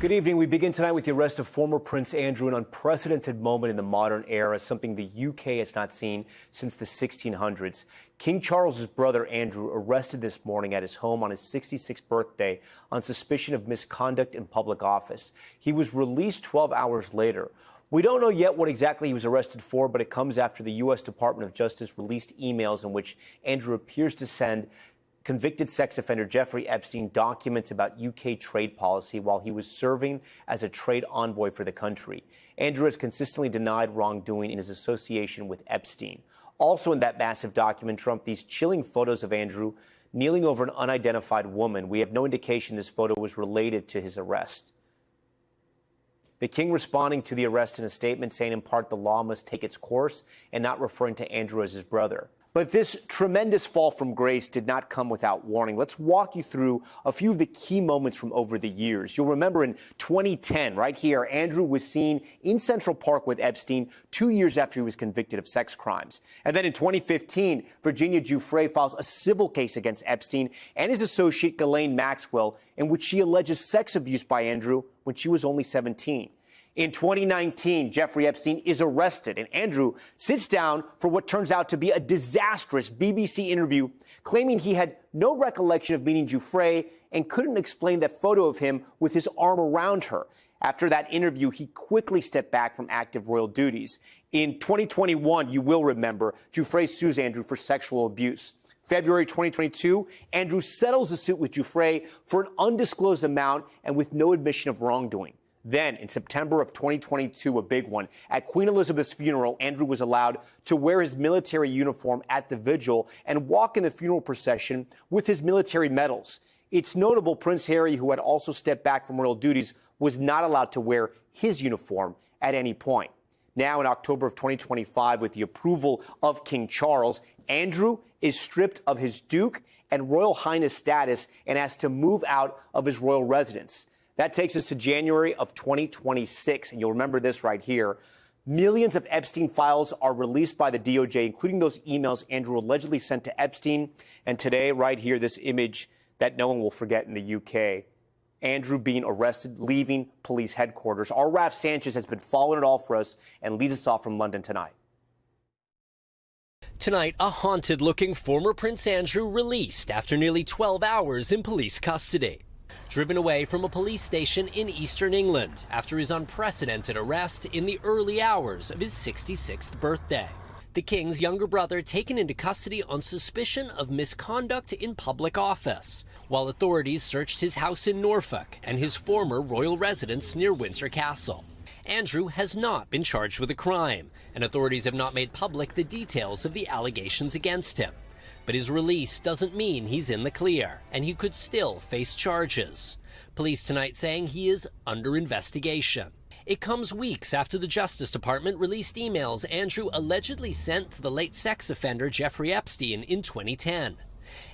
Good evening. We begin tonight with the arrest of former Prince Andrew, an unprecedented moment in the modern era, something the UK has not seen since the 1600s. King Charles's brother Andrew arrested this morning at his home on his 66th birthday on suspicion of misconduct in public office. He was released 12 hours later. We don't know yet what exactly he was arrested for, but it comes after the U.S. Department of Justice released emails in which Andrew appears to send convicted sex offender Jeffrey Epstein documents about UK trade policy while he was serving as a trade envoy for the country. Andrew has consistently denied wrongdoing in his association with Epstein. Also in that massive document, Trump, these chilling photos of Andrew kneeling over an unidentified woman. We have no indication this photo was related to his arrest. The king responding to the arrest in a statement saying in part the law must take its course and not referring to Andrew as his brother. But this tremendous fall from grace did not come without warning. Let's walk you through a few of the key moments from over the years. You'll remember in 2010, right here, Andrew was seen in Central Park with Epstein 2 years after he was convicted of sex crimes. And then in 2015, Virginia Giuffre files a civil case against Epstein and his associate Ghislaine Maxwell, in which she alleges sex abuse by Andrew when she was only 17. In 2019, Jeffrey Epstein is arrested, and Andrew sits down for what turns out to be a disastrous BBC interview, claiming he had no recollection of meeting Giuffre and couldn't explain that photo of him with his arm around her. After that interview, he quickly stepped back from active royal duties. In 2021, you will remember, Giuffre sues Andrew for sexual abuse. February 2022, Andrew settles the suit with Giuffre for an undisclosed amount and with no admission of wrongdoing. Then, in September of 2022, a big one, at Queen Elizabeth's funeral, Andrew was allowed to wear his military uniform at the vigil and walk in the funeral procession with his military medals. It's notable Prince Harry, who had also stepped back from royal duties, was not allowed to wear his uniform at any point. Now, in October of 2025, with the approval of King Charles, Andrew is stripped of his Duke and Royal Highness status and has to move out of his royal residence. That takes us to January of 2026, and you'll remember this right here. Millions of Epstein files are released by the DOJ, including those emails Andrew allegedly sent to Epstein. And today, right here, this image that no one will forget in the UK. Andrew being arrested, leaving police headquarters. Our Raf Sanchez has been following it all for us and leads us off from London tonight. Tonight, a haunted-looking former Prince Andrew released after nearly 12 hours in police custody. Driven away from a police station in eastern England after his unprecedented arrest in the early hours of his 66th birthday. The king's younger brother taken into custody on suspicion of misconduct in public office, while authorities searched his house in Norfolk and his former royal residence near Windsor Castle. Andrew has not been charged with a crime, and authorities have not made public the details of the allegations against him. But his release doesn't mean he's in the clear, and he could still face charges. Police tonight saying he is under investigation. It comes weeks after the Justice Department released emails Andrew allegedly sent to the late sex offender Jeffrey Epstein in 2010.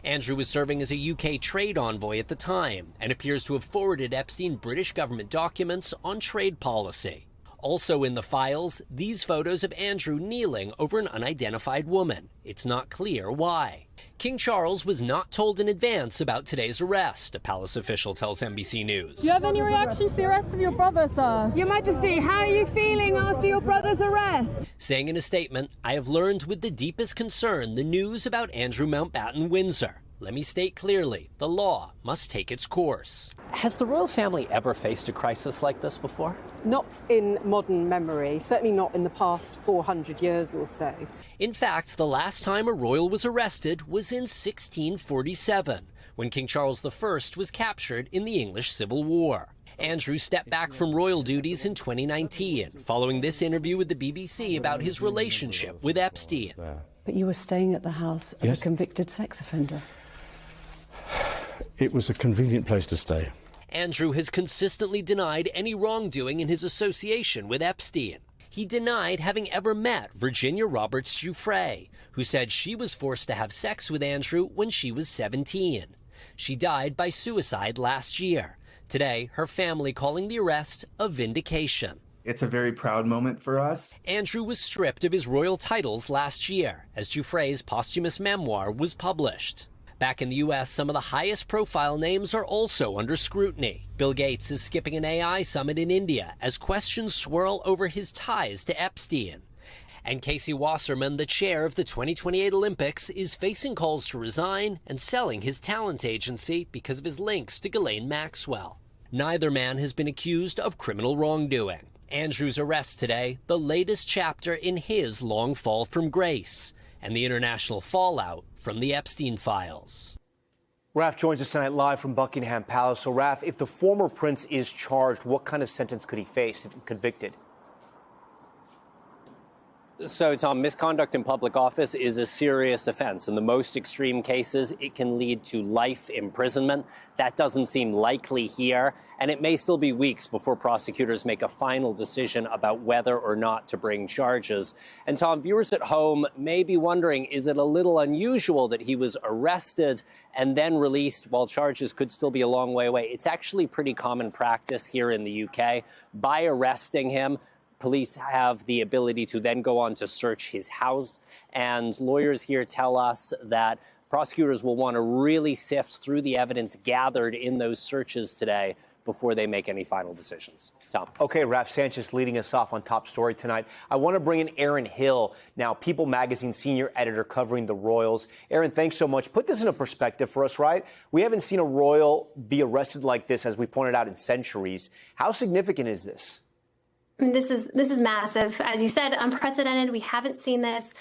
Andrew was serving as a UK trade envoy at the time and appears to have forwarded Epstein British government documents on trade policy. Also in the files, these photos of Andrew kneeling over an unidentified woman. It's not clear why. King Charles was not told in advance about today's arrest, a palace official tells NBC News. Do you have any reaction to the arrest of your brother, sir? Your Majesty, how are you feeling after your brother's arrest? Saying in a statement, I have learned with the deepest concern the news about Andrew Mountbatten Windsor. Let me state clearly, the law must take its course. Has the royal family ever faced a crisis like this before? Not in modern memory, certainly not in the past 400 years or so. In fact, the last time a royal was arrested was in 1647, when King Charles I was captured in the English Civil War. Andrew stepped back from royal duties in 2019, following this interview with the BBC about his relationship with Epstein. But you were staying at the house of a convicted sex offender. It was a convenient place to stay. Andrew has consistently denied any wrongdoing in his association with Epstein. He denied having ever met Virginia Roberts Giuffre, who said she was forced to have sex with Andrew when she was 17. She died by suicide last year. Today, her family calling the arrest a vindication. It's a very proud moment for us. Andrew was stripped of his royal titles last year as Giuffre's posthumous memoir was published. Back in the U.S., some of the highest profile names are also under scrutiny. Bill Gates is skipping an AI summit in India as questions swirl over his ties to Epstein. And Casey Wasserman, the chair of the 2028 Olympics, is facing calls to resign and selling his talent agency because of his links to Ghislaine Maxwell. Neither man has been accused of criminal wrongdoing. Andrew's arrest today, the latest chapter in his long fall from grace and the international fallout from the Epstein files. Raf joins us tonight live from Buckingham Palace. So, Raf, if the former prince is charged, what kind of sentence could he face if convicted? So, Tom, misconduct in public office is a serious offense. In the most extreme cases, it can lead to life imprisonment. That doesn't seem likely here, and it may still be weeks before prosecutors make a final decision about whether or not to bring charges. And, Tom, viewers at home may be wondering, is it a little unusual that he was arrested and then released while charges could still be a long way away? It's actually pretty common practice here in the UK. By arresting him, police have the ability to then go on to search his house, and lawyers here tell us that prosecutors will want to really sift through the evidence gathered in those searches today before they make any final decisions. Tom. Okay, Raf Sanchez leading us off on Top Story tonight. I want to bring in Aaron Hill, now People Magazine senior editor covering the Royals. Aaron, thanks so much. Put this in a perspective for us, right? We haven't seen a Royal be arrested like this, as we pointed out, in centuries. How significant is this? This is massive. As you said, unprecedented. We haven't seen this.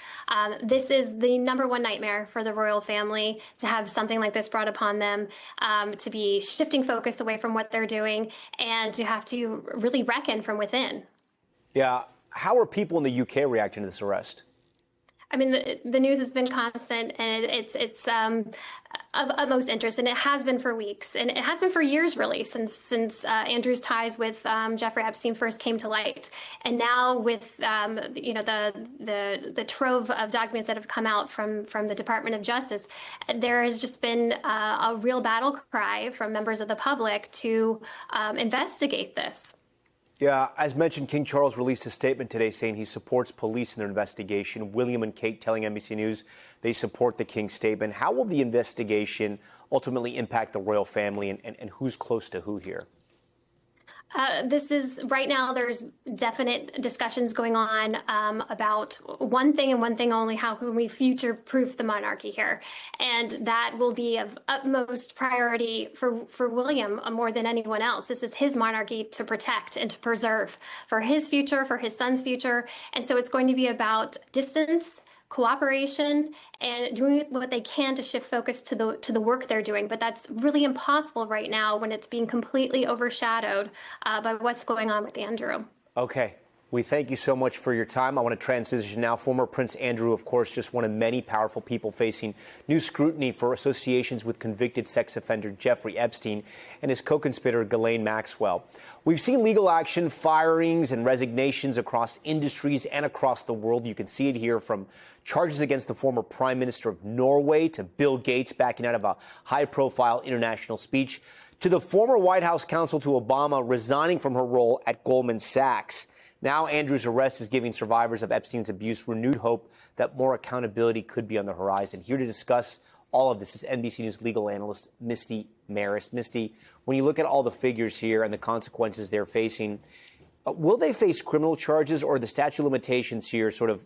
This is the #1 nightmare for the royal family, to have something like this brought upon them, to be shifting focus away from what they're doing and to have to really reckon from within. Yeah. How are people in the UK reacting to this arrest? I mean, the news has been constant, and it's of utmost interest, and it has been for weeks, and it has been for years, really, since Andrew's ties with Jeffrey Epstein first came to light, and now with the trove of documents that have come out from the Department of Justice, there has just been a real battle cry from members of the public to investigate this. Yeah, as mentioned, King Charles released a statement today saying he supports police in their investigation. William and Kate telling NBC News they support the King's statement. How will the investigation ultimately impact the royal family, and who's close to who here? This is right now. There's definite discussions going on about one thing and one thing only: how can we future-proof the monarchy here? And that will be of utmost priority for William more than anyone else. This is his monarchy to protect and to preserve for his future, for his son's future. And so it's going to be about distance, cooperation, and doing what they can to shift focus to the work they're doing. But that's really impossible right now when it's being completely overshadowed by what's going on with Andrew. Okay. We thank you so much for your time. I want to transition now. Former Prince Andrew, of course, just one of many powerful people facing new scrutiny for associations with convicted sex offender Jeffrey Epstein and his co-conspirator Ghislaine Maxwell. We've seen legal action, firings, and resignations across industries and across the world. You can see it here, from charges against the former Prime Minister of Norway to Bill Gates backing out of a high-profile international speech to the former White House counsel to Obama resigning from her role at Goldman Sachs. Now, Andrew's arrest is giving survivors of Epstein's abuse renewed hope that more accountability could be on the horizon. Here to discuss all of this is NBC News legal analyst Misty Maris. Misty, when you look at all the figures here and the consequences they're facing, will they face criminal charges, or the statute of limitations here sort of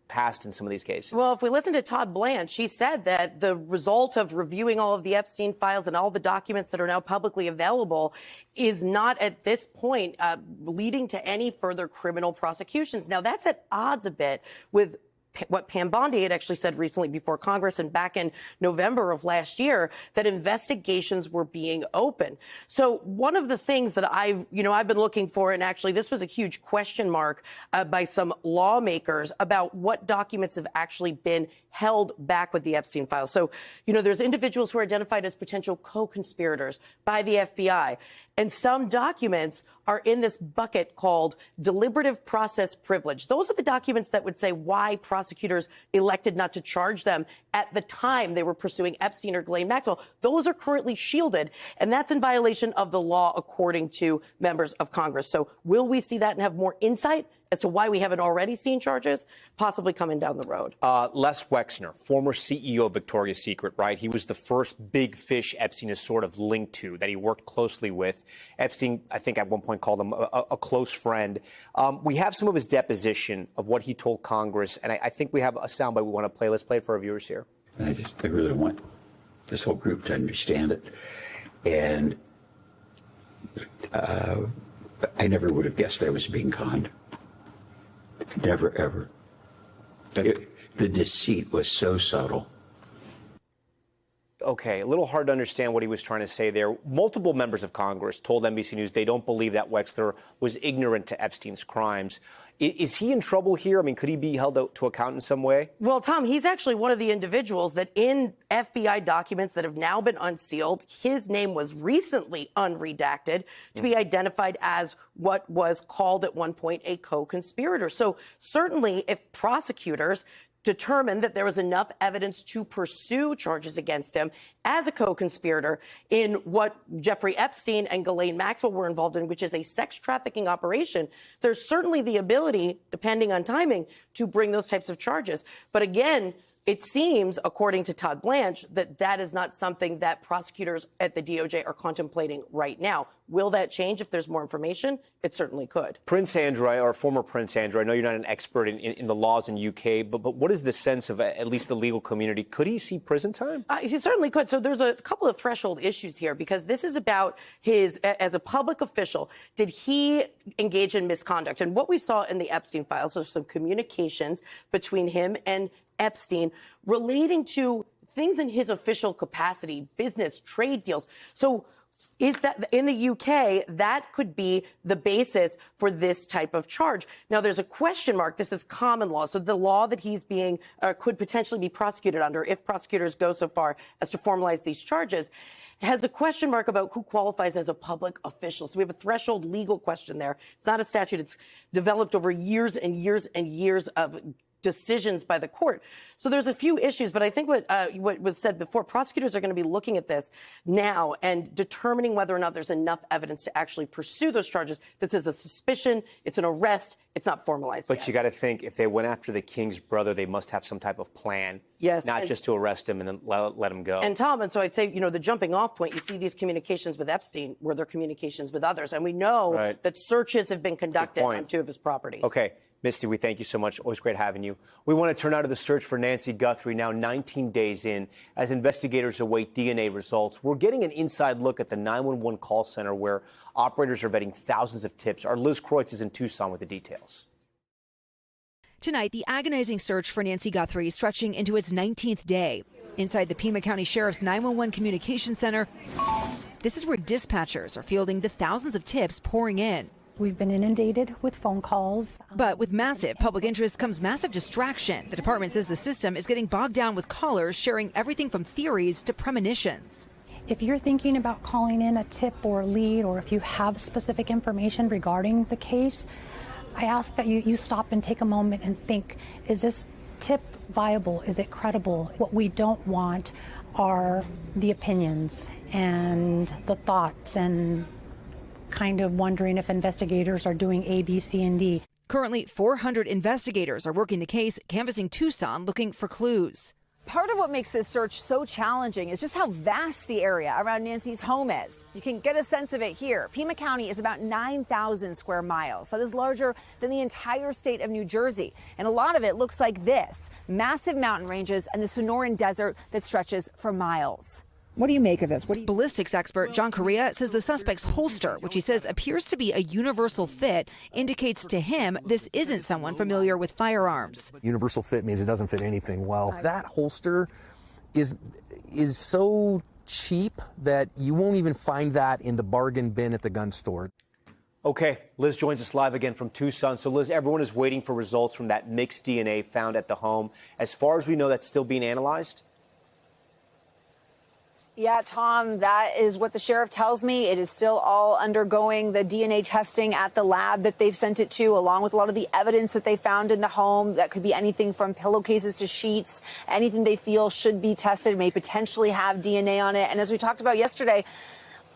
passed in some of these cases? Well, if we listen to Todd Blanche, she said that the result of reviewing all of the Epstein files and all the documents that are now publicly available is not at this point leading to any further criminal prosecutions. Now, that's at odds a bit with what Pam Bondi had actually said recently before Congress and back in November of last year, that investigations were being open. So one of the things that I've been looking for, and actually this was a huge question mark by some lawmakers about what documents have actually been held back with the Epstein files. So, there's individuals who are identified as potential co-conspirators by the FBI. And some documents are in this bucket called deliberative process privilege. Those are the documents that would say why prosecutors elected not to charge them at the time they were pursuing Epstein or Ghislaine Maxwell. Those are currently shielded, and that's in violation of the law, according to members of Congress. So will we see that and have more insight as to why we haven't already seen charges possibly coming down the road. Les Wexner, former CEO of Victoria's Secret, right? He was the first big fish Epstein is sort of linked to, that he worked closely with. Epstein, I think at one point called him a close friend. We have some of his deposition of what he told Congress, and I think we have a soundbite we want to play. Let's play it for our viewers here. And I really want this whole group to understand it. And I never would have guessed I was being conned. Never, ever. The deceit was so subtle. Okay, a little hard to understand what he was trying to say there. Multiple members of Congress told NBC News they don't believe that Wexler was ignorant to Epstein's crimes. Is he in trouble here? I mean, could he be held to account in some way? Well, Tom, he's actually one of the individuals that in FBI documents that have now been unsealed, his name was recently unredacted to be identified as what was called at one point a co-conspirator. So certainly if prosecutors determined that there was enough evidence to pursue charges against him as a co-conspirator in what Jeffrey Epstein and Ghislaine Maxwell were involved in, which is a sex trafficking operation, there's certainly the ability, depending on timing, to bring those types of charges. But again, it seems, according to Todd Blanche, that that is not something that prosecutors at the DOJ are contemplating right now. Will that change if there's more information? It certainly could. Prince Andrew, or former Prince Andrew, I know you're not an expert in the laws in UK, but what is the sense of at least the legal community? Could he see prison time? He certainly could. So there's a couple of threshold issues here, because this is about his, as a public official, did he engage in misconduct? And what we saw in the Epstein files are some communications between him and Epstein relating to things in his official capacity, business, trade deals. So is that in the UK, that could be the basis for this type of charge. Now, there's a question mark. This is common law. So the law that he's being could potentially be prosecuted under, if prosecutors go so far as to formalize these charges, has a question mark about who qualifies as a public official. So we have a threshold legal question there. It's not a statute. It's developed over years and years and years of decisions by the court. So there's a few issues, but I think what was said before, prosecutors are going to be looking at this now and determining whether or not there's enough evidence to actually pursue those charges. This is a suspicion. It's an arrest. It's not formalized But yet. you got to think, if they went after the king's brother, they must have some type of plan. Yes. Not just to arrest him and then let him go. And Tom, and so I'd say, the jumping off point, you see these communications with Epstein were their communications with others. And we know that searches have been conducted on 2 of his properties. Okay. Misty, we thank you so much. Always great having you. We want to turn out to the search for Nancy Guthrie, now 19 days in, as investigators await DNA results. We're getting an inside look at the 911 call center where operators are vetting thousands of tips. Our Liz Kreutz is in Tucson with the details. Tonight, the agonizing search for Nancy Guthrie is stretching into its 19th day. Inside the Pima County Sheriff's 911 Communication Center, this is where dispatchers are fielding the thousands of tips pouring in. We've been inundated with phone calls. But with massive public interest comes massive distraction. The department says the system is getting bogged down with callers sharing everything from theories to premonitions. If you're thinking about calling in a tip or a lead, or if you have specific information regarding the case, I ask that you stop and take a moment and think, is this tip viable? Is it credible? What we don't want are the opinions and the thoughts and kind of wondering if investigators are doing A, B, C, and D. Currently, 400 investigators are working the case, canvassing Tucson, looking for clues. Part of what makes this search so challenging is just how vast the area around Nancy's home is. You can get a sense of it here. Pima County is about 9,000 square miles. That is larger than the entire state of New Jersey. And a lot of it looks like this: massive mountain ranges and the Sonoran Desert that stretches for miles. What do you make of this? Ballistics expert John Correa says the suspect's holster, which he says appears to be a universal fit, indicates to him this isn't someone familiar with firearms. Universal fit means it doesn't fit anything well. That holster is so cheap that you won't even find that in the bargain bin at the gun store. Okay, Liz joins us live again from Tucson. So, Liz, everyone is waiting for results from that mixed DNA found at the home. As far as we know, that's still being analyzed? Yeah, Tom, that is what the sheriff tells me. It is still all undergoing the DNA testing at the lab that they've sent it to, along with a lot of the evidence that they found in the home. That could be anything from pillowcases to sheets. Anything they feel should be tested may potentially have DNA on it. And as we talked about yesterday,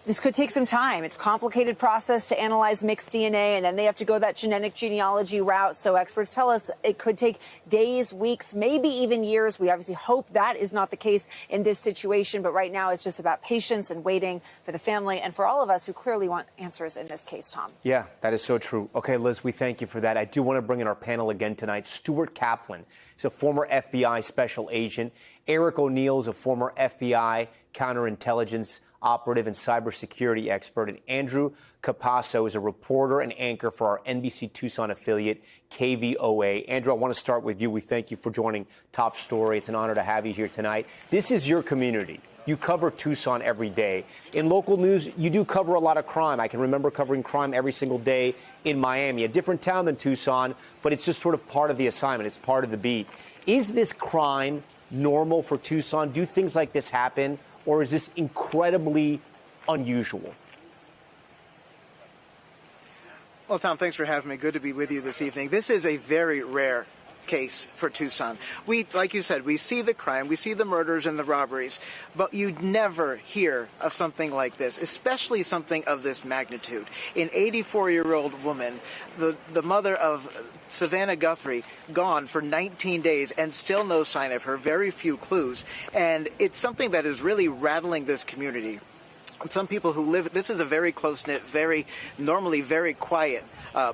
this could take some time. It's a complicated process to analyze mixed DNA, and then they have to go that genetic genealogy route. So experts tell us it could take days, weeks, maybe even years. We obviously hope that is not the case in this situation. But right now, it's just about patience and waiting for the family and for all of us who clearly want answers in this case, Tom. Yeah, that is so true. Okay, Liz, we thank you for that. I do want to bring in our panel again tonight. Stuart Kaplan is a former FBI special agent. Eric O'Neill is a former FBI counterintelligence operative and cybersecurity expert. And Andrew Capasso is a reporter and anchor for our NBC Tucson affiliate, KVOA. Andrew, I want to start with you. We thank you for joining Top Story. It's an honor to have you here tonight. This is your community. You cover Tucson every day. In local news, you do cover a lot of crime. I can remember covering crime every single day in Miami, a different town than Tucson, but it's just sort of part of the assignment. It's part of the beat. Is this crime normal for Tucson? Do things like this happen, or is this incredibly unusual? Well, Tom, thanks for having me. Good to be with you this evening. This is a very rare case for Tucson. Like you said, we see the crime, we see the murders and the robberies, but you'd never hear of something like this, especially something of this magnitude. An 84-year-old woman, the mother of Savannah Guthrie, gone for 19 days and still no sign of her, very few clues. And it's something that is really rattling this community. Some people who live, this is a very close-knit, normally very quiet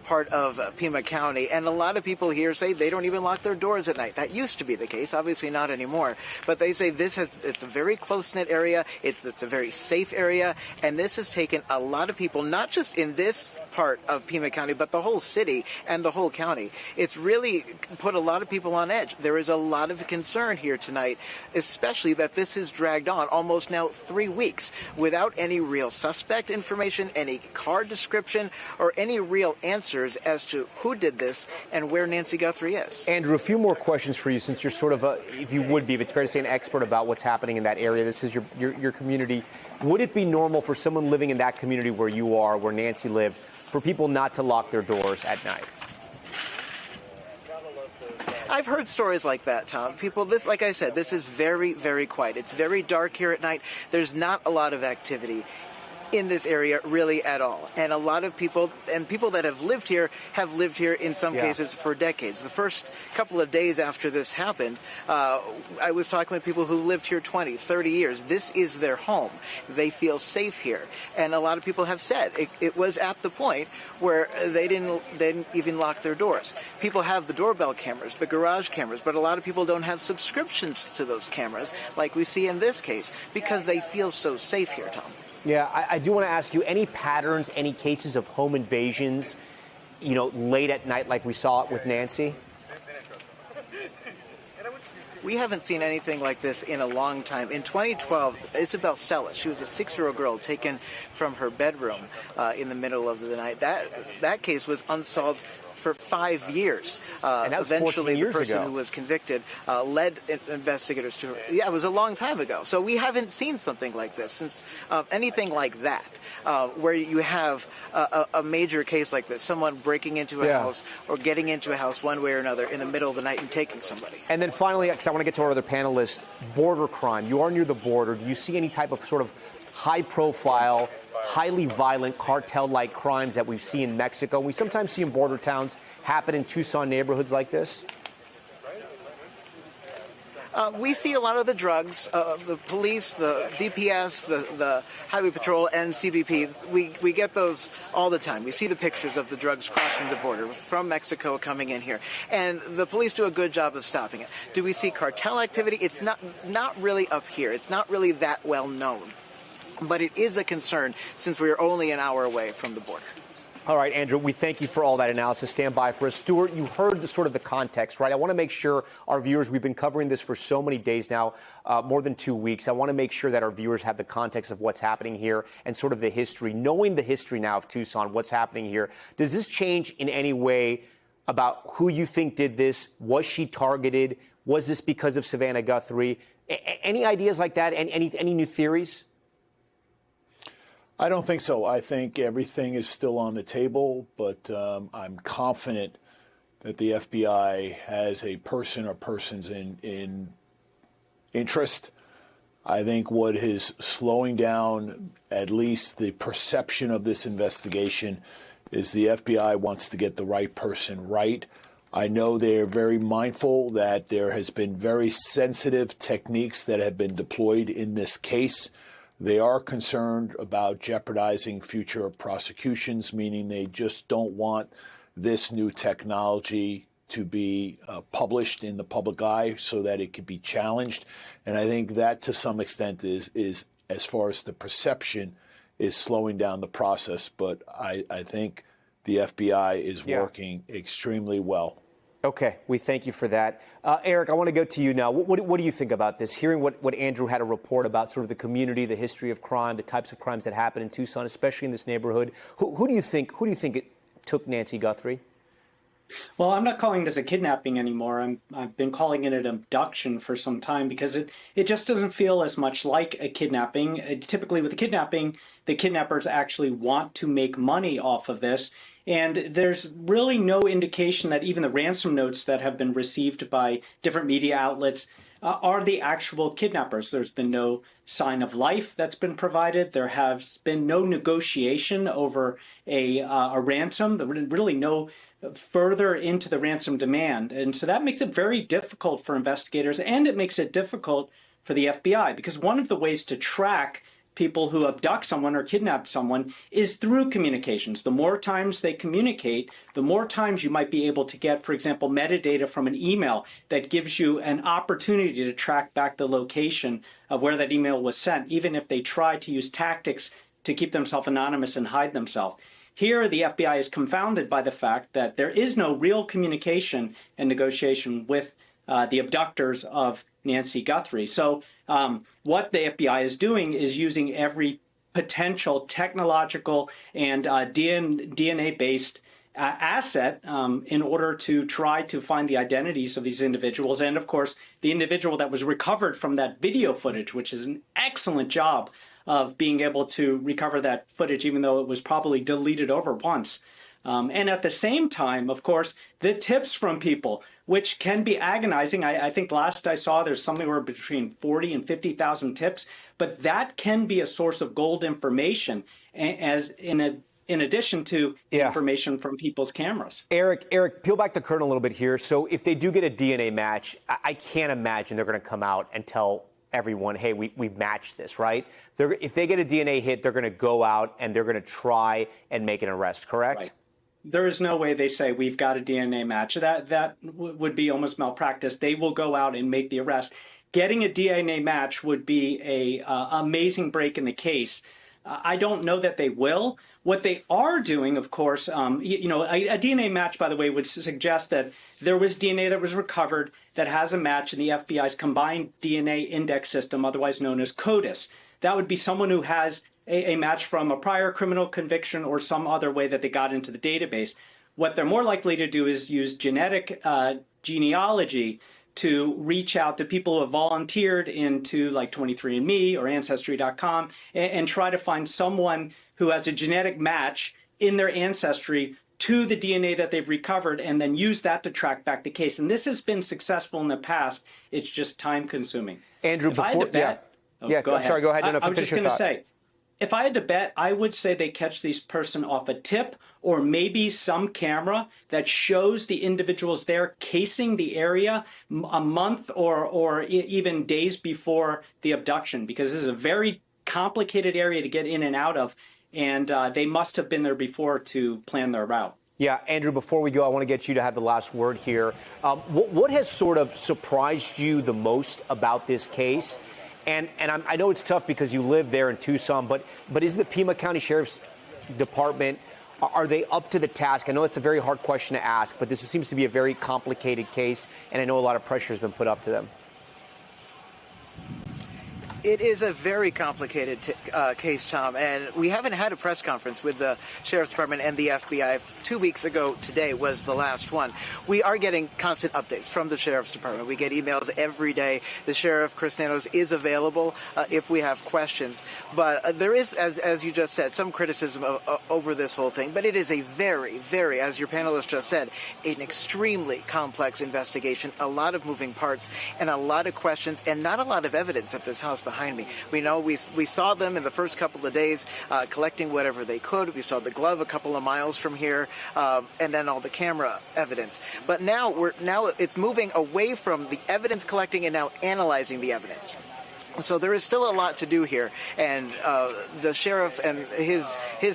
part of Pima County. And a lot of people here say they don't even lock their doors at night. That used to be the case, obviously not anymore. But they say it's a very close-knit area, it's a very safe area, and this has taken a lot of people, not just in this part of Pima County, but the whole city and the whole county. It's really put a lot of people on edge. There is a lot of concern here tonight, especially that this has dragged on almost now 3 weeks without any real suspect information, any car description, or any real answers as to who did this and where Nancy Guthrie is. Andrew, a few more questions for you, since you're sort of if it's fair to say, an expert about what's happening in that area. This is your community. Would it be normal for someone living in that community where you are, where Nancy lived, for people not to lock their doors at night? I've heard stories like that, Tom. People, like I said, this is very, very quiet. It's very dark here at night. There's not a lot of activity in this area really at all. And a lot of people, and people that have lived here in some cases for decades. The first couple of days after this happened, I was talking with people who lived here 20, 30 years. This is their home. They feel safe here. And a lot of people have said it was at the point where they didn't even lock their doors. People have the doorbell cameras, the garage cameras, but a lot of people don't have subscriptions to those cameras like we see in this case because they feel so safe here, Tom. Yeah, I do want to ask you, any patterns, any cases of home invasions, late at night like we saw it with Nancy? We haven't seen anything like this in a long time. In 2012, Isabel Celis, she was a 6-year-old girl taken from her bedroom in the middle of the night. That case was unsolved for 5 years. And that was eventually, 14 years the person ago. who was convicted led investigators to her. Yeah, it was a long time ago. So we haven't seen something like this since anything like that, where you have a major case like this, someone breaking into a house or getting into a house one way or another in the middle of the night and taking somebody. And then finally, because I want to get to our other panelists, border crime. You are near the border. Do you see any type of sort of high-profile, highly violent cartel-like crimes that we see in Mexico? We sometimes see in border towns happen in Tucson neighborhoods like this. We see a lot of the drugs, the police, the DPS, the Highway Patrol, and CBP. We get those all the time. We see the pictures of the drugs crossing the border from Mexico coming in here. And the police do a good job of stopping it. Do we see cartel activity? It's not really up here. It's not really that well known. But it is a concern since we are only an hour away from the border. All right, Andrew, we thank you for all that analysis. Stand by for us. Stuart, you heard the context, right? I want to make sure our viewers, we've been covering this for so many days now, more than 2 weeks. I want to make sure that our viewers have the context of what's happening here and sort of the history. Knowing the history now of Tucson, what's happening here, does this change in any way about who you think did this? Was she targeted? Was this because of Savannah Guthrie? Any ideas like that? Any new theories? I don't think so. I think everything is still on the table, but I'm confident that the FBI has a person or persons in interest I think what is slowing down at least the perception of this investigation is the FBI wants to get the right person right. I know they're very mindful that there has been very sensitive techniques that have been deployed in this case. They are concerned about jeopardizing future prosecutions, meaning they just don't want this new technology to be published in the public eye so that it could be challenged. And I think that to some extent is as far as the perception is slowing down the process. But I think the FBI is working extremely well. Okay, we thank you for that. Eric, I want to go to you now. What do you think about this? Hearing what Andrew had a report about sort of the community, the history of crime, the types of crimes that happen in Tucson, especially in this neighborhood. Who do you think it took Nancy Guthrie? Well, I'm not calling this a kidnapping anymore. I've been calling it an abduction for some time because it just doesn't feel as much like a kidnapping. Typically with a kidnapping, the kidnappers actually want to make money off of this. And there's really no indication that even the ransom notes that have been received by different media outlets are the actual kidnappers. There's been no sign of life that's been provided. There has been no negotiation over a ransom. There really no further into the ransom demand. And so that makes it very difficult for investigators, and it makes it difficult for the FBI, because one of the ways to track people who abduct someone or kidnap someone is through communications. The more times they communicate, the more times you might be able to get, for example, metadata from an email that gives you an opportunity to track back the location of where that email was sent, even if they try to use tactics to keep themselves anonymous and hide themselves. Here, the FBI is confounded by the fact that there is no real communication and negotiation with the abductors of Nancy Guthrie. So what the FBI is doing is using every potential technological and DNA-based asset in order to try to find the identities of these individuals. And of course, the individual that was recovered from that video footage, which is an excellent job of being able to recover that footage, even though it was probably deleted over once. And at the same time, of course, the tips from people, which can be agonizing. I think last I saw there's somewhere between 40 and 50,000 tips, but that can be a source of gold information as in addition to information from people's cameras. Eric, peel back the curtain a little bit here. So if they do get a DNA match, I can't imagine they're going to come out and tell everyone, hey, we've matched this, right? If they get a DNA hit, they're going to go out and they're going to try and make an arrest, correct? Right. There is no way they say we've got a DNA match. That would be almost malpractice. They will go out and make the arrest. Getting a DNA match would be a amazing break in the case. I don't know that they will. What they are doing, of course, a DNA match, by the way, would suggest that there was DNA that was recovered that has a match in the FBI's combined DNA index system, otherwise known as CODIS. That would be someone who has a match from a prior criminal conviction or some other way that they got into the database. What they're more likely to do is use genetic genealogy to reach out to people who have volunteered into like 23andMe or Ancestry.com and try to find someone who has a genetic match in their ancestry to the DNA that they've recovered and then use that to track back the case. And this has been successful in the past. It's just time consuming. Andrew, if I had to bet, go ahead. Sorry, go ahead. I was just going to say, if I had to bet, I would say they catch this person off a tip or maybe some camera that shows the individuals there casing the area a month or even days before the abduction, because this is a very complicated area to get in and out of, and they must have been there before to plan their route. Yeah, Andrew, before we go, I want to get you to have the last word here. What has sort of surprised you the most about this case? And I know it's tough because you live there in Tucson, but is the Pima County Sheriff's Department, are they up to the task? I know it's a very hard question to ask, but this seems to be a very complicated case, and I know a lot of pressure has been put up to them. It is a very complicated case, Tom, and we haven't had a press conference with the Sheriff's Department and the FBI. 2 weeks ago today was the last one. We are getting constant updates from the Sheriff's Department. We get emails every day. The Sheriff, Chris Nanos, is available if we have questions. But there is, as you just said, some criticism over this whole thing. But it is a very, very, as your panelist just said, an extremely complex investigation, a lot of moving parts and a lot of questions and not a lot of evidence at this house behind behind me. We know we saw them in the first couple of days collecting whatever they could. We saw the glove a couple of miles from here, and then all the camera evidence. But now it's moving away from the evidence collecting and now analyzing the evidence. So there is still a lot to do here, and the sheriff and his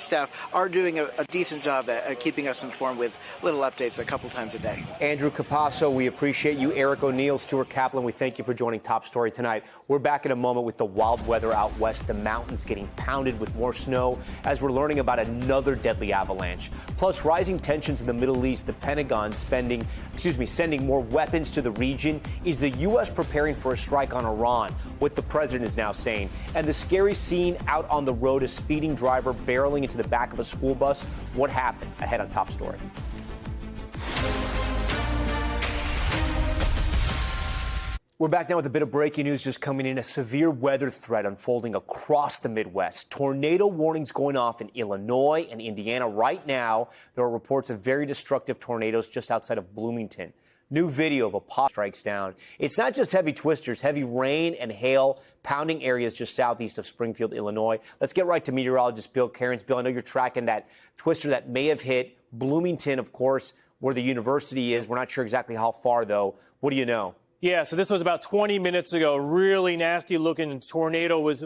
staff are doing a decent job at keeping us informed with little updates a couple times a day. Andrew Capasso, we appreciate you. Eric O'Neill, Stuart Kaplan, we thank you for joining Top Story tonight. We're back in a moment with the wild weather out west, the mountains getting pounded with more snow as we're learning about another deadly avalanche. Plus, rising tensions in the Middle East, the Pentagon sending more weapons to the region. Is the U.S. preparing for a strike on Iran? What the president is now saying. And the scary scene out on the road, a speeding driver barreling into the back of a school bus. What happened? Ahead on Top Story. We're back now with a bit of breaking news just coming in. A severe weather threat unfolding across the Midwest. Tornado warnings going off in Illinois and Indiana. Right now, there are reports of very destructive tornadoes just outside of Bloomington. New video of a pop strikes down. It's not just heavy twisters, heavy rain and hail pounding areas just southeast of Springfield, Illinois. Let's get right to meteorologist Bill Cairns. Bill, I know you're tracking that twister that may have hit Bloomington, of course, where the university is. We're not sure exactly how far, though. What do you know? Yeah, so this was about 20 minutes ago. Really nasty-looking tornado was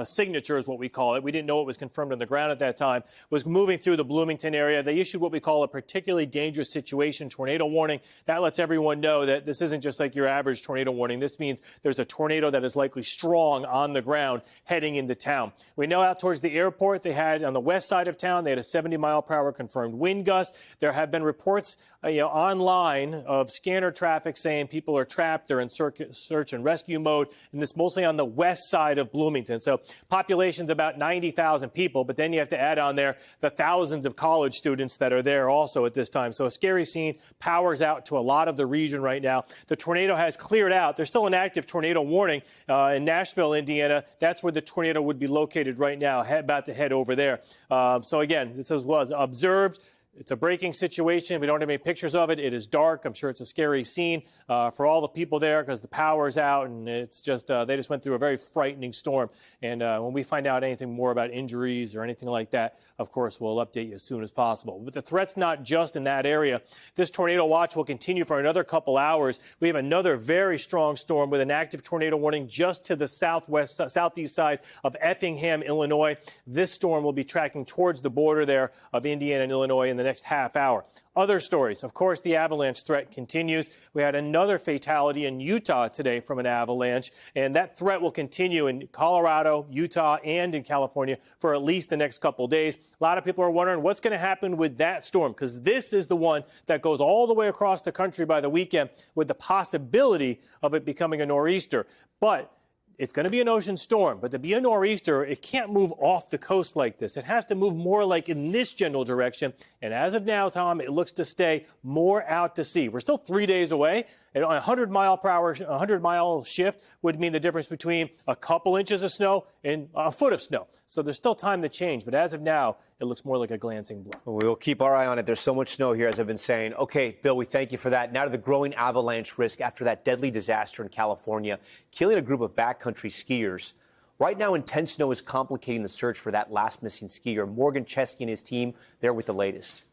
signature is what we call it. We didn't know it was confirmed on the ground at that time. Was moving through the Bloomington area. They issued what we call a particularly dangerous situation tornado warning. That lets everyone know that this isn't just like your average tornado warning. This means there's a tornado that is likely strong on the ground heading into town. We know out towards the airport, they had on the west side of town, they had a 70-mile-per-hour confirmed wind gust. There have been reports online of scanner traffic saying people are trapped. They're in search and rescue mode, and this mostly on the west side of Bloomington. So population's about 90,000 people, but then you have to add on there the thousands of college students that are there also at this time. So a scary scene. Power's out to a lot of the region right now. The tornado has cleared out. There's still an active tornado warning in Nashville, Indiana. That's where the tornado would be located right now, about to head over there. So again, this was observed. It's a breaking situation. We don't have any pictures of it. It is dark. I'm sure it's a scary scene for all the people there because the power's out, and it's just they just went through a very frightening storm. And when we find out anything more about injuries or anything like that, of course, we'll update you as soon as possible. But the threat's not just in that area. This tornado watch will continue for another couple hours. We have another very strong storm with an active tornado warning just to the southeast side of Effingham, Illinois. This storm will be tracking towards the border there of Indiana and Illinois in the next half hour. Other stories, of course, the avalanche threat continues. We had another fatality in Utah today from an avalanche, and that threat will continue in Colorado, Utah, and in California for at least the next couple of days. A lot of people are wondering what's going to happen with that storm, because this is the one that goes all the way across the country by the weekend with the possibility of it becoming a nor'easter. But it's going to be an ocean storm, but to be a nor'easter, it can't move off the coast like this. It has to move more like in this general direction. And as of now, Tom, it looks to stay more out to sea. We're still 3 days away. And a 100-mile shift would mean the difference between a couple inches of snow and a foot of snow. So there's still time to change. But as of now, it looks more like a glancing blow. We'll keep our eye on it. There's so much snow here, as I've been saying. Okay, Bill, we thank you for that. Now to the growing avalanche risk after that deadly disaster in California, killing a group of backcountry skiers. Right now, intense snow is complicating the search for that last missing skier. Morgan Chesky and his team there with the latest.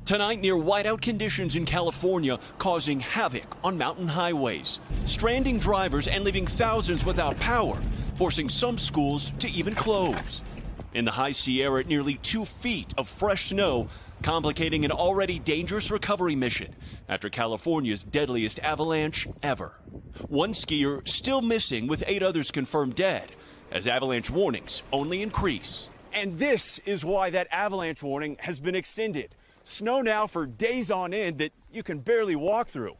Tonight, near whiteout conditions in California, causing havoc on mountain highways, stranding drivers and leaving thousands without power, forcing some schools to even close. In the high Sierra, nearly 2 feet of fresh snow, complicating an already dangerous recovery mission after California's deadliest avalanche ever. One skier still missing, with 8 others confirmed dead, as avalanche warnings only increase. And this is why that avalanche warning has been extended. Snow now for days on end that you can barely walk through,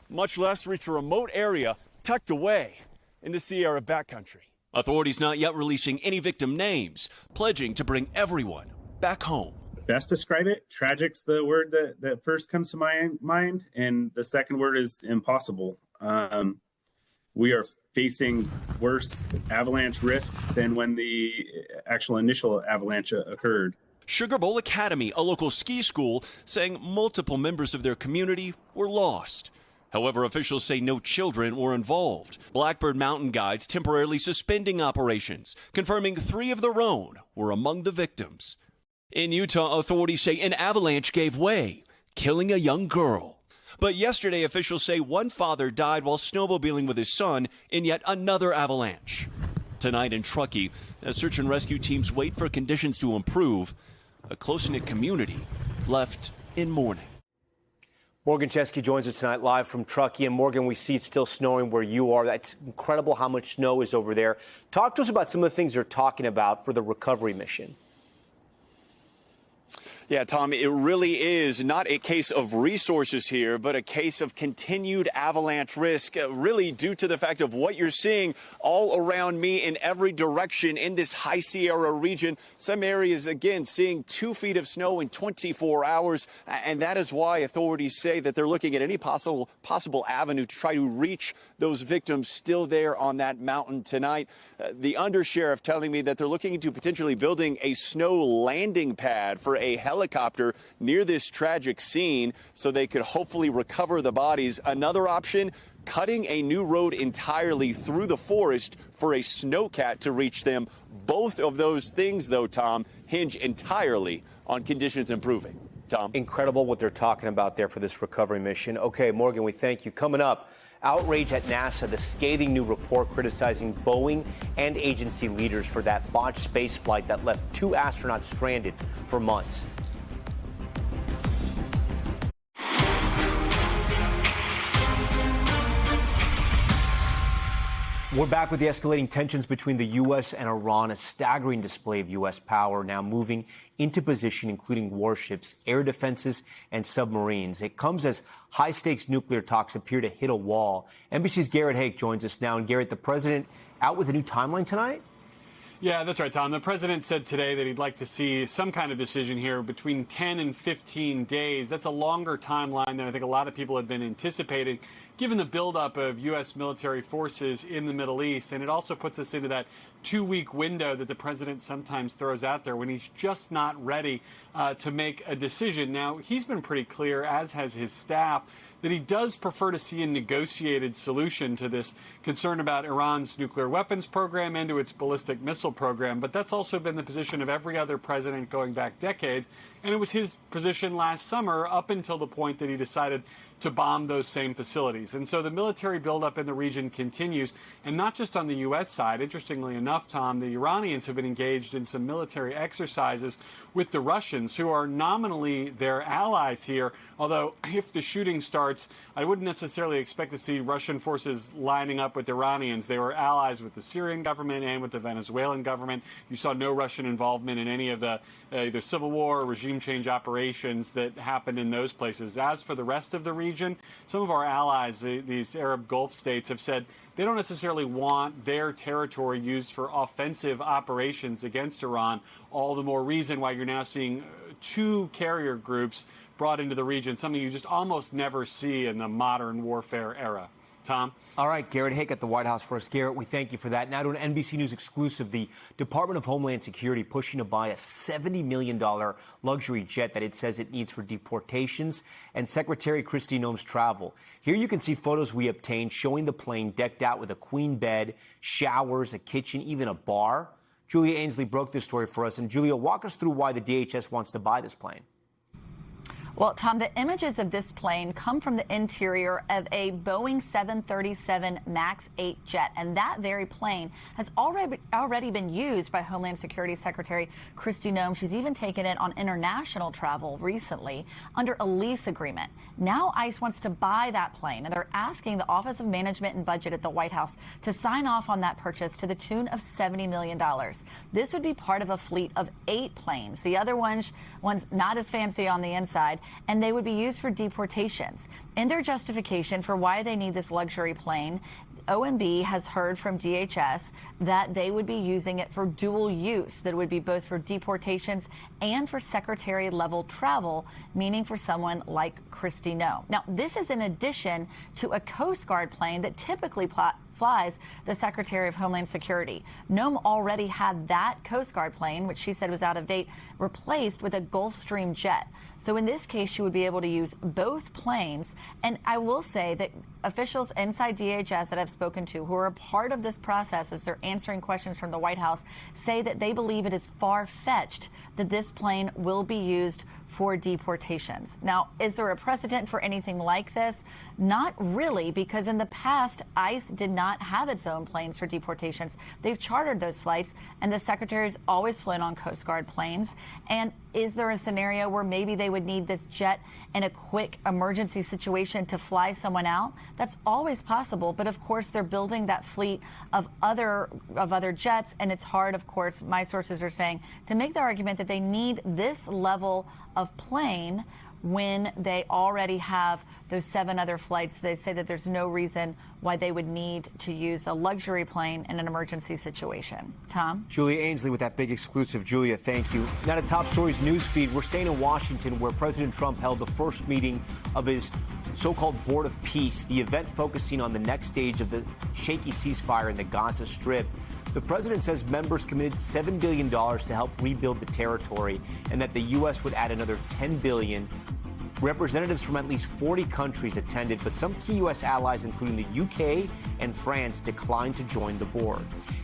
much less reach a remote area tucked away in the Sierra backcountry. Authorities not yet releasing any victim names, pledging to bring everyone back home. Best describe it, tragic's the word that first comes to my mind, and the second word is impossible. We are facing worse avalanche risk than when the actual initial avalanche occurred. Sugar Bowl Academy, a local ski school, saying multiple members of their community were lost. However, officials say no children were involved. Blackbird Mountain Guides temporarily suspending operations, confirming 3 of their own were among the victims. In Utah, authorities say an avalanche gave way, killing a young girl. But yesterday, officials say one father died while snowmobiling with his son in yet another avalanche. Tonight in Truckee, as search and rescue teams wait for conditions to improve, a close-knit community left in mourning. Morgan Chesky joins us tonight live from Truckee. And Morgan, we see it's still snowing where you are. That's incredible how much snow is over there. Talk to us about some of the things they're talking about for the recovery mission. Yeah, Tom, it really is not a case of resources here, but a case of continued avalanche risk, really due to the fact of what you're seeing all around me in every direction in this High Sierra region. Some areas, again, seeing 2 feet of snow in 24 hours. And that is why authorities say that they're looking at any possible avenue to try to reach those victims still there on that mountain tonight. The undersheriff telling me that they're looking into potentially building a snow landing pad for a helicopter near this tragic scene so they could hopefully recover the bodies. Another option, cutting a new road entirely through the forest for a snowcat to reach them. Both of those things, though, Tom, hinge entirely on conditions improving. Tom? Incredible what they're talking about there for this recovery mission. Okay, Morgan, we thank you. Coming up, outrage at NASA, the scathing new report criticizing Boeing and agency leaders for that botched space flight that left 2 astronauts stranded for months. We're back with the escalating tensions between the U.S. and Iran, a staggering display of U.S. power now moving into position, including warships, air defenses, and submarines. It comes as high-stakes nuclear talks appear to hit a wall. NBC's Garrett Hake joins us now. And Garrett, the president out with a new timeline tonight? Yeah, that's right, Tom. The president said today that he'd like to see some kind of decision here between 10 and 15 days. That's a longer timeline than I think a lot of people had been anticipating, given the buildup of U.S. military forces in the Middle East. And it also puts us into that 2-week window that the president sometimes throws out there when he's just not ready to make a decision. Now, he's been pretty clear, as has his staff, that he does prefer to see a negotiated solution to this concern about Iran's nuclear weapons program and to its ballistic missile program. But that's also been the position of every other president going back decades. And it was his position last summer up until the point that he decided to bomb those same facilities. And so the military buildup in the region continues, and not just on the U.S. side. Interestingly enough, Tom, the Iranians have been engaged in some military exercises with the Russians, who are nominally their allies here. Although if the shooting starts, I wouldn't necessarily expect to see Russian forces lining up with Iranians. They were allies with the Syrian government and with the Venezuelan government. You saw no Russian involvement in any of the either civil war or regime change operations that happened in those places. As for the rest of the region, some of our allies, these Arab Gulf states, have said they don't necessarily want their territory used for offensive operations against Iran. All the more reason why you're now seeing 2 carrier groups brought into the region, something you just almost never see in the modern warfare era. Tom? All right, Garrett Hake at the White House for us. Garrett, we thank you for that. Now to an NBC News exclusive. The Department of Homeland Security pushing to buy a $70 million luxury jet that it says it needs for deportations and Secretary Kristi Noem's travel. Here you can see photos we obtained showing the plane decked out with a queen bed, showers, a kitchen, even a bar. Julia Ainsley broke this story for us. And Julia, walk us through why the DHS wants to buy this plane. Well, Tom, the images of this plane come from the interior of a Boeing 737 MAX 8 jet, and that very plane has already been used by Homeland Security Secretary Kristi Noem. She's even taken it on international travel recently under a lease agreement. Now ICE wants to buy that plane, and they're asking the Office of Management and Budget at the White House to sign off on that purchase to the tune of $70 million. This would be part of a fleet of 8 planes. The other one's not as fancy on the inside, and they would be used for deportations. In their justification for why they need this luxury plane, OMB has heard from DHS that they would be using it for dual use, that it would be both for deportations and for secretary-level travel, meaning for someone like Kristi Noem. Now, this is in addition to a Coast Guard plane that typically flies the Secretary of Homeland Security. Nome already had that Coast Guard plane, which she said was out of date, replaced with a Gulfstream jet. So in this case, she would be able to use both planes. And I will say that officials inside DHS that I've spoken to who are a part of this process as they're answering questions from the White House say that they believe it is far-fetched that this plane will be used for deportations. Now, is there a precedent for anything like this? Not really, because in the past, ICE did not have its own planes for deportations. They've chartered those flights, and the Secretary's always flown on Coast Guard planes. And is there a scenario where maybe they would need this jet in a quick emergency situation to fly someone out? That's always possible, but of course they're building that fleet of other jets, and it's hard, of course, my sources are saying, to make the argument that they need this level of plane when they already have those 7 other flights. They say that there's no reason why they would need to use a luxury plane in an emergency situation. Tom? Julia Ainsley with that big exclusive. Julia, thank you. Now to Top Stories news feed. We're staying in Washington, where President Trump held the first meeting of his so-called Board of Peace, the event focusing on the next stage of the shaky ceasefire in the Gaza Strip. The president says members committed $7 billion to help rebuild the territory, and that the U.S. would add another $10 billion. Representatives from at least 40 countries attended, but some key U.S. allies, including the UK and France, declined to join the board.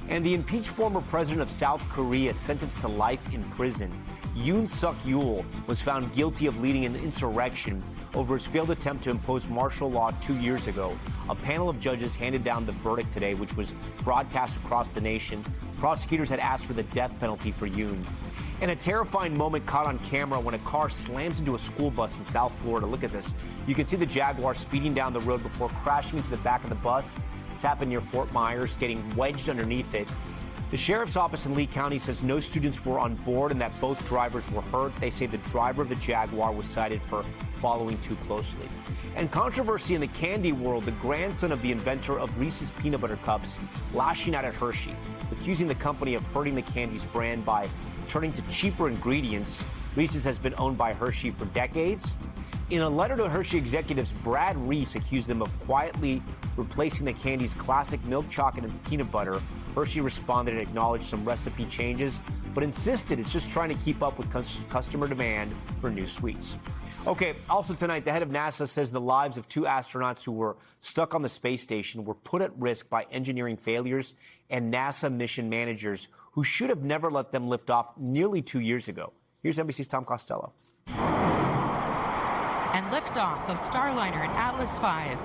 And the impeached former president of South Korea, sentenced to life in prison, Yoon Suk-yeol, was found guilty of leading an insurrection over his failed attempt to impose martial law 2 years ago. A panel of judges handed down the verdict today, which was broadcast across the nation. Prosecutors had asked for the death penalty for Yoon. And a terrifying moment caught on camera when a car slams into a school bus in South Florida. Look at this. You can see the Jaguar speeding down the road before crashing into the back of the bus. This happened near Fort Myers, getting wedged underneath it. The sheriff's office in Lee County says no students were on board and that both drivers were hurt. They say the driver of the Jaguar was cited for following too closely. And controversy in the candy world, the grandson of the inventor of Reese's Peanut Butter Cups lashing out at Hershey, accusing the company of hurting the candy's brand by turning to cheaper ingredients. Reese's has been owned by Hershey for decades. In a letter to Hershey executives, Brad Reese accused them of quietly replacing the candy's classic milk chocolate and peanut butter. Hershey responded and acknowledged some recipe changes, but insisted it's just trying to keep up with customer demand for new sweets. Okay, also tonight, the head of NASA says the lives of 2 astronauts who were stuck on the space station were put at risk by engineering failures and NASA mission managers who should have never let them lift off nearly 2 years ago. Here's NBC's Tom Costello. And liftoff of Starliner and Atlas V,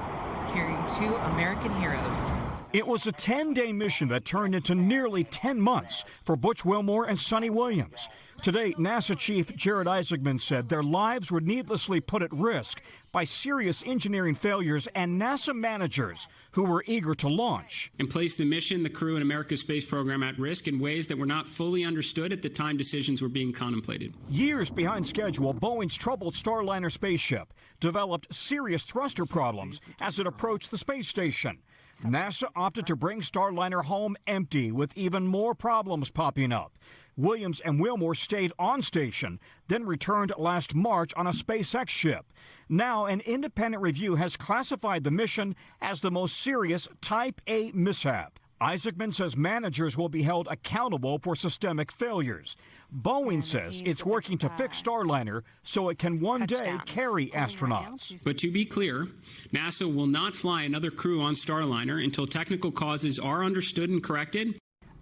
carrying 2 American heroes. It was a 10-day mission that turned into nearly 10 months for Butch Wilmore and Sonny Williams. Today, NASA Chief Jared Isaacman said their lives were needlessly put at risk by serious engineering failures and NASA managers who were eager to launch. And placed the mission, the crew, and America's space program at risk in ways that were not fully understood at the time decisions were being contemplated. Years behind schedule, Boeing's troubled Starliner spaceship developed serious thruster problems as it approached the space station. NASA opted to bring Starliner home empty, with even more problems popping up. Williams and Wilmore stayed on station, then returned last March on a SpaceX ship. Now, an independent review has classified the mission as the most serious Type A mishap. Isaacman says managers will be held accountable for systemic failures. Boeing says it's working to fix Starliner so it can one day carry astronauts. But to be clear, NASA will not fly another crew on Starliner until technical causes are understood and corrected.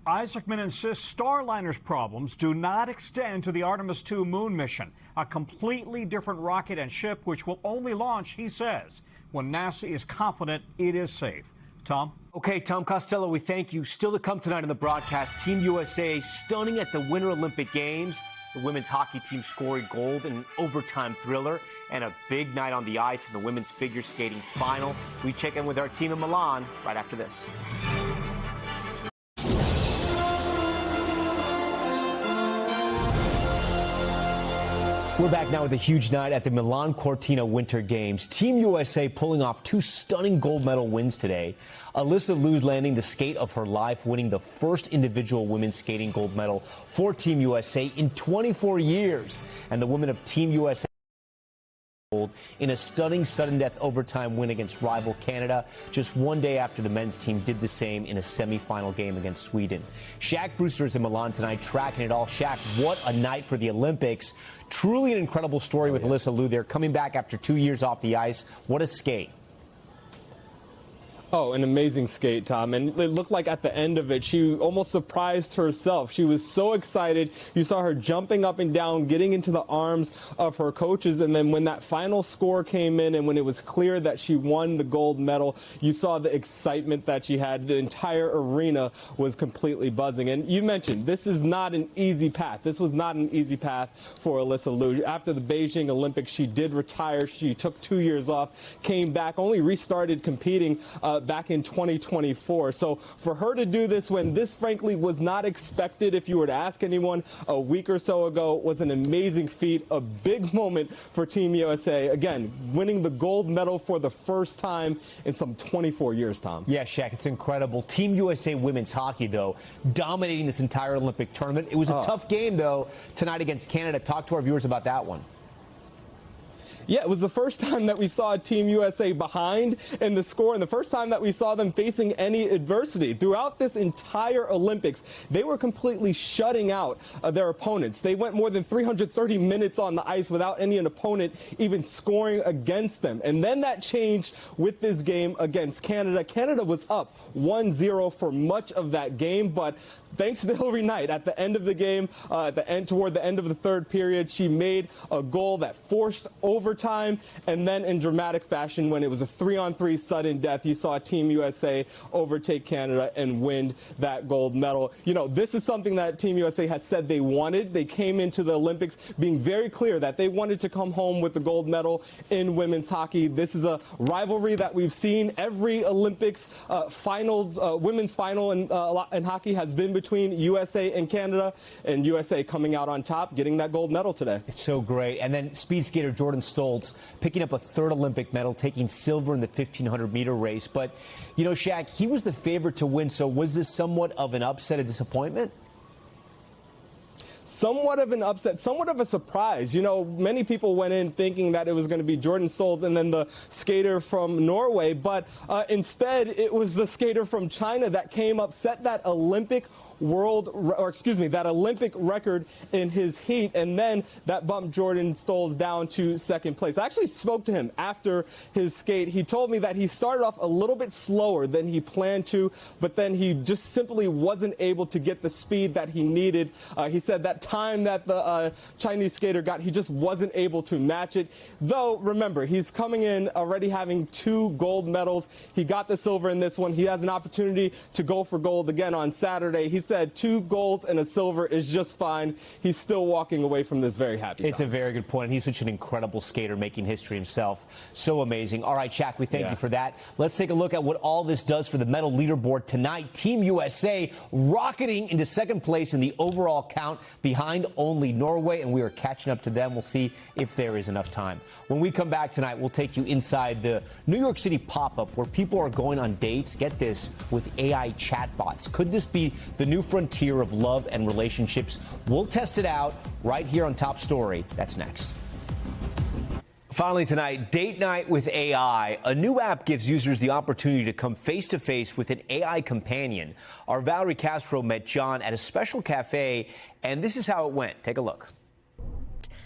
Isaacman insists Starliner's problems do not extend to the Artemis II moon mission, a completely different rocket and ship which will only launch, he says, when NASA is confident it is safe. Tom? Okay, Tom Costello, we thank you. Still to come tonight on the broadcast, Team USA stunning at the Winter Olympic Games. The women's hockey team scoring gold in an overtime thriller, and a big night on the ice in the women's figure skating final. We check in with our team in Milan right after this. We're back now with a huge night at the Milan Cortina Winter Games. Team USA pulling off 2 stunning gold medal wins today. Alyssa Liu's landing the skate of her life, winning the first individual women's skating gold medal for Team USA in 24 years. And the women of Team USA in a stunning sudden death overtime win against rival Canada, just one day after the men's team did the same in a semifinal game against Sweden. Shaq Brewster is in Milan tonight, tracking it all. Shaq, what a night for the Olympics. Truly an incredible story with Alyssa Liu there, coming back after 2 years off the ice. What a skate. Oh, an amazing skate, Tom. And it looked like at the end of it, she almost surprised herself. She was so excited. You saw her jumping up and down, getting into the arms of her coaches. And then when that final score came in and when it was clear that she won the gold medal, you saw the excitement that she had. The entire arena was completely buzzing. And you mentioned this is not an easy path. This was not an easy path for Alyssa Liu. After the Beijing Olympics, she did retire. She took 2 years off, came back, only restarted competing back in 2024. So for her to do this when this frankly was not expected, if you were to ask anyone a week or so ago, was an amazing feat, a big moment for Team USA. Again, winning the gold medal for the first time in some 24 years, Tom. Yeah, Shaq, it's incredible. Team USA women's hockey, though, dominating this entire Olympic tournament. It was a tough game, though, tonight against Canada. Talk to our viewers about that one. Yeah, it was the first time that we saw Team USA behind in the score and the first time that we saw them facing any adversity. Throughout this entire Olympics, they were completely shutting out their opponents. They went more than 330 minutes on the ice without any opponent even scoring against them. And then that changed with this game against Canada. Canada was up 1-0 for much of that game, but thanks to Hilary Knight, at the end of the game, toward the end of the third period, she made a goal that forced overtime, and then in dramatic fashion, when it was a 3-on-3 sudden death, you saw Team USA overtake Canada and win that gold medal. You know, this is something that Team USA has said they wanted. They came into the Olympics being very clear that they wanted to come home with the gold medal in women's hockey. This is a rivalry that we've seen every Olympics women's final in hockey has been between USA and Canada, and USA coming out on top, getting that gold medal today. It's so great. And then speed skater Jordan Stoltz picking up a third Olympic medal, taking silver in the 1,500-meter race. But, you know, Shaq, he was the favorite to win, so was this somewhat of an upset, a disappointment? Somewhat of an upset, somewhat of a surprise. You know, many people went in thinking that it was going to be Jordan Stoltz and then the skater from Norway, but instead it was the skater from China that came up, set that Olympic record in his heat, and then that bumped Jordan Stoltz down to second place. I actually spoke to him after his skate. He told me that he started off a little bit slower than he planned to, but then he just simply wasn't able to get the speed that he needed. He said that time that the Chinese skater got, he just wasn't able to match it. Though, remember, he's coming in already having 2 gold medals. He got the silver in this one. He has an opportunity to go for gold again on Saturday. He said 2 golds and a silver is just fine. He's still walking away from this very happy. It's a very good point. He's such an incredible skater, making history himself. So amazing. All right, Shaq, we thank you for that. Let's take a look at what all this does for the medal leaderboard tonight. Team USA rocketing into second place in the overall count, behind only Norway, and we are catching up to them. We'll see if there is enough time. When we come back tonight, we'll take you inside the New York City pop-up where people are going on dates, get this, with AI chatbots. Could this be the new frontier of love and relationships? We'll test it out right here on Top Story. That's next. Finally tonight, date night with AI. A new app gives users the opportunity to come face-to-face with an AI companion. Our Valerie Castro met John at a special cafe, and this is how it went. Take a look.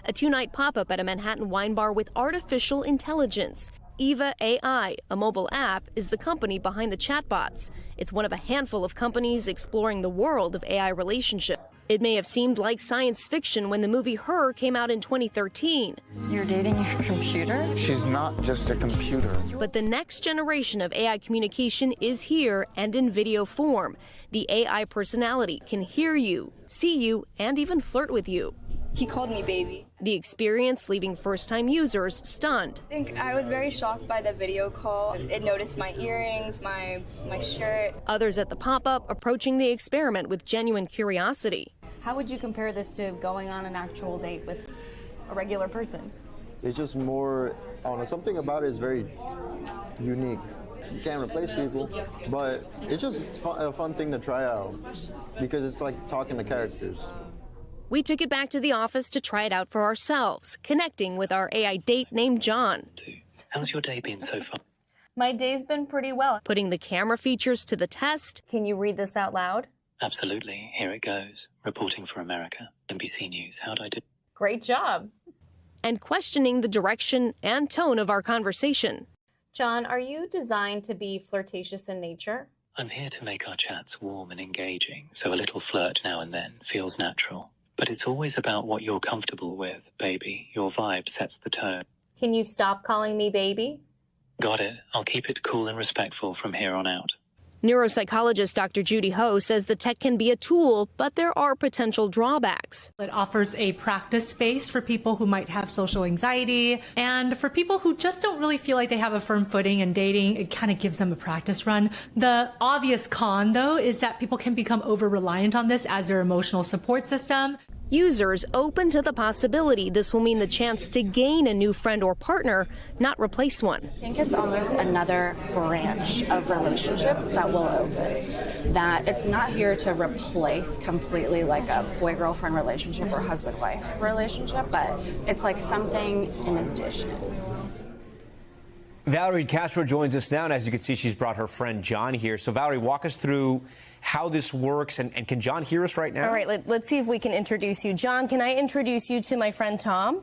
A 2-night pop-up at a Manhattan wine bar with artificial intelligence. Eva AI, a mobile app, is the company behind the chatbots. It's one of a handful of companies exploring the world of AI relationships. It may have seemed like science fiction when the movie Her came out in 2013. You're dating your computer? She's not just a computer. But the next generation of AI communication is here and in video form. The AI personality can hear you, see you, and even flirt with you. He called me baby. The experience leaving first-time users stunned. I think I was very shocked by the video call. It noticed my earrings, my shirt. Others at the pop-up approaching the experiment with genuine curiosity. How would you compare this to going on an actual date with a regular person? It's just more, I don't know, something about it is very unique. You can't replace people, but it's just a fun thing to try out because it's like talking to characters. We took it back to the office to try it out for ourselves, connecting with our AI date named John. How's your day been so far? My day's been pretty well. Putting the camera features to the test. Can you read this out loud? Absolutely. Here it goes. Reporting for America. NBC News. How'd I do? Great job. And questioning the direction and tone of our conversation. John, are you designed to be flirtatious in nature? I'm here to make our chats warm and engaging, so a little flirt now and then feels natural. But it's always about what you're comfortable with, baby. Your vibe sets the tone. Can you stop calling me baby? Got it. I'll keep it cool and respectful from here on out. Neuropsychologist Dr. Judy Ho says the tech can be a tool, but there are potential drawbacks. It offers a practice space for people who might have social anxiety, and for people who just don't really feel like they have a firm footing in dating, it kind of gives them a practice run. The obvious con, though, is that people can become over-reliant on this as their emotional support system. Users open to the possibility this will mean the chance to gain a new friend or partner, not replace one. I think it's almost another branch of relationships that will open. That it's not here to replace completely like a boy-girlfriend relationship or husband-wife relationship, but it's like something in addition. Valerie Castro joins us now, and as you can see, she's brought her friend John here. So, Valerie, walk us through how this works, and can John hear us right now? All right, let's see if we can introduce you. John, can I introduce you to my friend Tom?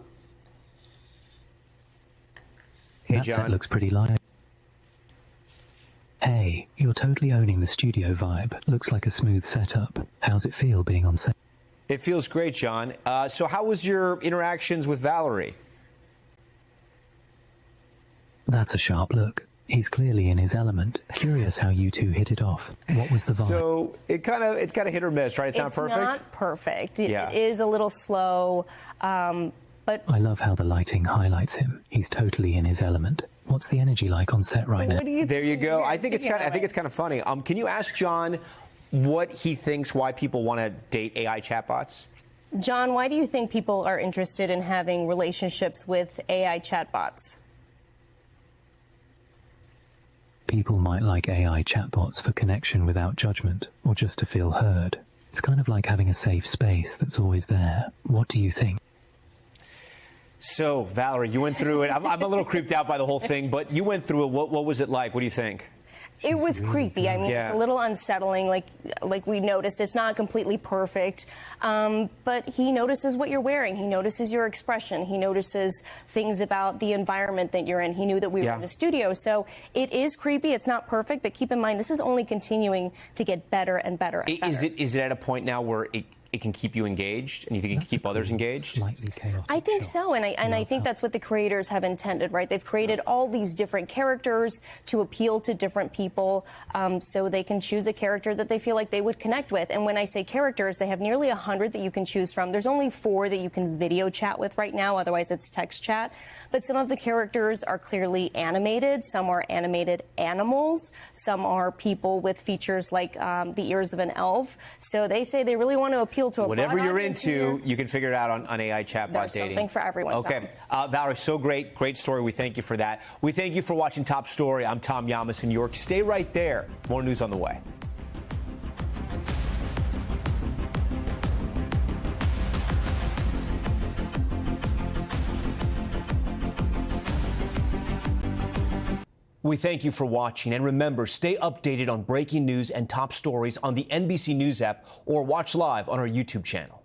Hey, That John. set looks pretty live. Hey, you're totally owning the studio vibe. Looks like a smooth setup. How's it feel being on set? It feels great, John. So how was your interactions with Valerie? That's a sharp look. He's clearly in his element. Curious how you two hit it off. What was the vibe? So it's kind of hit or miss, right? It's not perfect? Not perfect. It Yeah. is a little slow, but I love how the lighting highlights him. He's totally in his element. What's the energy like on set right now? There you go. I think it's kind of funny. Can you ask John what he thinks why people want to date AI chatbots? John, why do you think people are interested in having relationships with AI chatbots? People might like AI chatbots for connection without judgment, or just to feel heard. It's kind of like having a safe space that's always there. What do you think? So, Valerie, you went through it. I'm a little creeped out by the whole thing, but you went through it. What was it like? What do you think? It was creepy. I mean, Yeah. it's a little unsettling, like we noticed. It's not completely perfect, but he notices what you're wearing. He notices your expression. He notices things about the environment that you're in. He knew that we were in a studio, so it is creepy. It's not perfect, but keep in mind, this is only continuing to get better and better and better. Is it at a point now where it can keep you engaged, and you think it can keep others engaged? I think so, and I think that's what the creators have intended, right? They've created all these different characters to appeal to different people, so they can choose a character that they feel like they would connect with. And when I say characters, they have nearly 100 that you can choose from. There's only 4 that you can video chat with right now, otherwise it's text chat. But some of the characters are clearly animated, some are animated animals, some are people with features like the ears of an elf. So they say they really want to appeal to a Whatever broad you're audience into, here. you can figure it out on AI chatbot There's dating. something for everyone, Okay. Valerie, so great story. We thank you for that. We thank you for watching Top Story. I'm Tom Llamas in New York. Stay right there. More news on the way. We thank you for watching, and remember, stay updated on breaking news and top stories on the NBC News app or watch live on our YouTube channel.